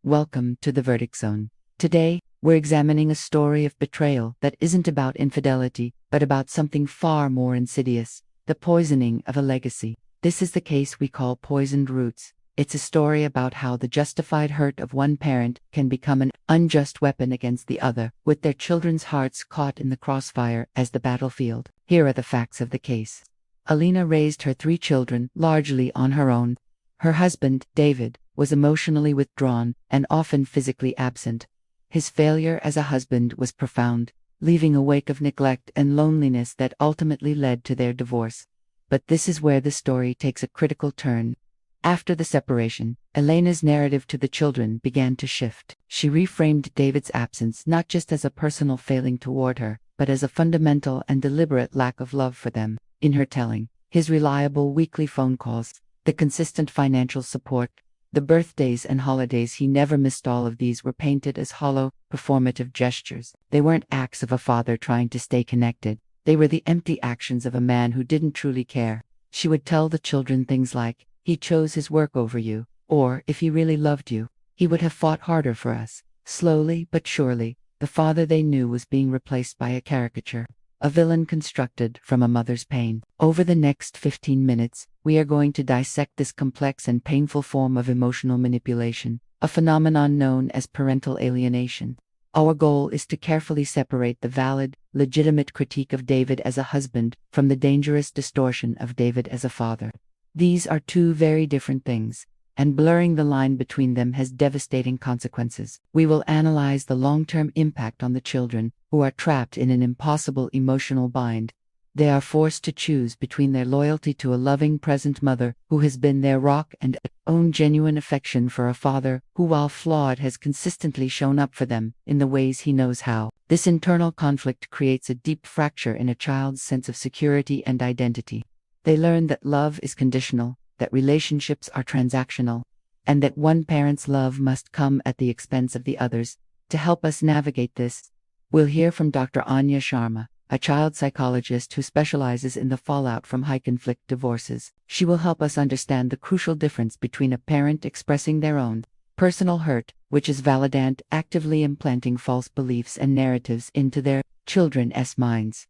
Welcome to the Verdict Zone. Today, we're examining a story of betrayal that isn't about infidelity, but about something far more insidious: the poisoning of a legacy. This is the case we call Poisoned Roots. It's a story about how the justified hurt of one parent can become an unjust weapon against the other, with their children's hearts caught in the crossfire as the battlefield. Here are the facts of the case. Elena raised her 3 children largely on her own. Her husband, David, was emotionally withdrawn and often physically absent. His failure as a husband was profound, leaving a wake of neglect and loneliness that ultimately led to their divorce. But this is where the story takes a critical turn. After the separation, Elena's narrative to the children began to shift. She reframed David's absence not just as a personal failing toward her, but as a fundamental and deliberate lack of love for them. In her telling, his reliable weekly phone calls, the consistent financial support, the birthdays and holidays he never missed, all of these were painted as hollow, performative gestures. They weren't acts of a father trying to stay connected. They were the empty actions of a man who didn't truly care. She would tell the children things like, "He chose his work over you," or, "If he really loved you, he would have fought harder for us." Slowly but surely, the father they knew was being replaced by a caricature, a villain constructed from a mother's pain. Over the next 15 minutes, we are going to dissect this complex and painful form of emotional manipulation, a phenomenon known as parental alienation. Our goal is to carefully separate the valid, legitimate critique of David as a husband from the dangerous distortion of David as a father. These are 2 very different things, and blurring the line between them has devastating consequences. We will analyze the long-term impact on the children, who are trapped in an impossible emotional bind. They are forced to choose between their loyalty to a loving present mother who has been their rock and own genuine affection for a father who, while flawed, has consistently shown up for them in the ways he knows how. This internal conflict creates a deep fracture in a child's sense of security and identity. They learn that love is conditional, that relationships are transactional, and that one parent's love must come at the expense of the others. To help us navigate this, we'll hear from Dr. Anya Sharma, a child psychologist who specializes in the fallout from high-conflict divorces. She will help us understand the crucial difference between a parent expressing their own personal hurt, which is valid, and actively implanting false beliefs and narratives into their children's minds.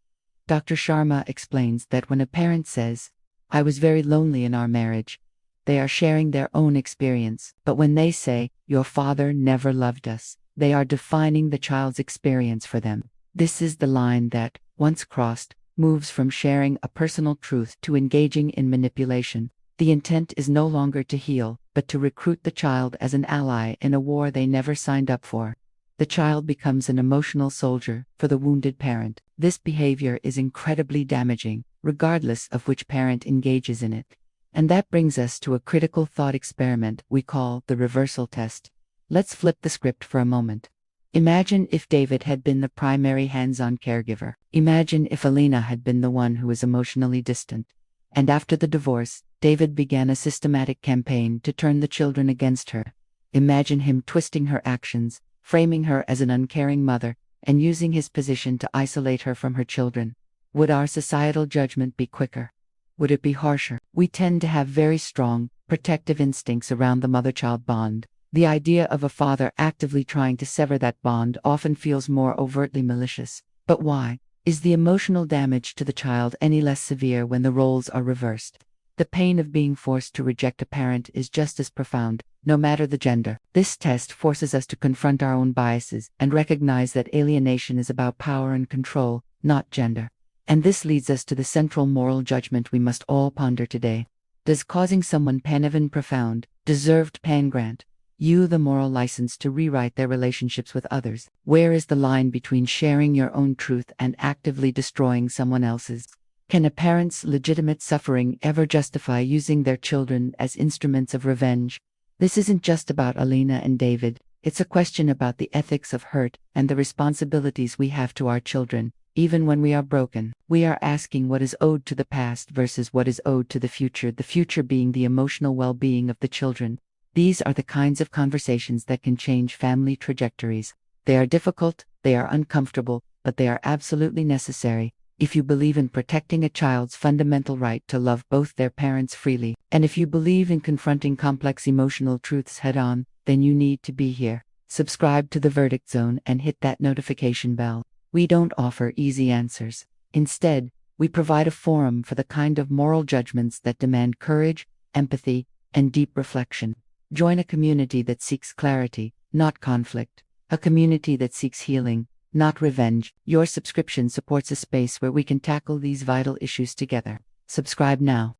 Dr. Sharma explains that when a parent says, "I was very lonely in our marriage," they are sharing their own experience. But when they say, "Your father never loved us," they are defining the child's experience for them. This is the line that, once crossed, moves from sharing a personal truth to engaging in manipulation. The intent is no longer to heal, but to recruit the child as an ally in a war they never signed up for. The child becomes an emotional soldier for the wounded parent. This behavior is incredibly damaging, regardless of which parent engages in it. And that brings us to a critical thought experiment we call the reversal test. Let's flip the script for a moment. Imagine if David had been the primary hands-on caregiver. Imagine if Elena had been the one who was emotionally distant. And after the divorce, David began a systematic campaign to turn the children against her. Imagine him twisting her actions, framing her as an uncaring mother, and using his position to isolate her from her children. Would our societal judgment be quicker? Would it be harsher? We tend to have very strong, protective instincts around the mother-child bond. The idea of a father actively trying to sever that bond often feels more overtly malicious. But why? Is the emotional damage to the child any less severe when the roles are reversed? The pain of being forced to reject a parent is just as profound, no matter the gender. This test forces us to confront our own biases and recognize that alienation is about power and control, not gender. And this leads us to the central moral judgment we must all ponder today. Does causing someone pain even profound, deserved pain grant you the moral license to rewrite their relationships with others? Where is the line between sharing your own truth and actively destroying someone else's? Can a parent's legitimate suffering ever justify using their children as instruments of revenge? This isn't just about Elena and David. It's a question about the ethics of hurt and the responsibilities we have to our children. Even when we are broken, we are asking what is owed to the past versus what is owed to the future being the emotional well-being of the children. These are the kinds of conversations that can change family trajectories. They are difficult, they are uncomfortable, but they are absolutely necessary. If you believe in protecting a child's fundamental right to love both their parents freely, and if you believe in confronting complex emotional truths head-on, then you need to be here. Subscribe to the Verdict Zone and hit that notification bell. We don't offer easy answers. Instead, we provide a forum for the kind of moral judgments that demand courage, empathy, and deep reflection. Join a community that seeks clarity, not conflict. A community that seeks healing, not revenge. Your subscription supports a space where we can tackle these vital issues together. Subscribe now.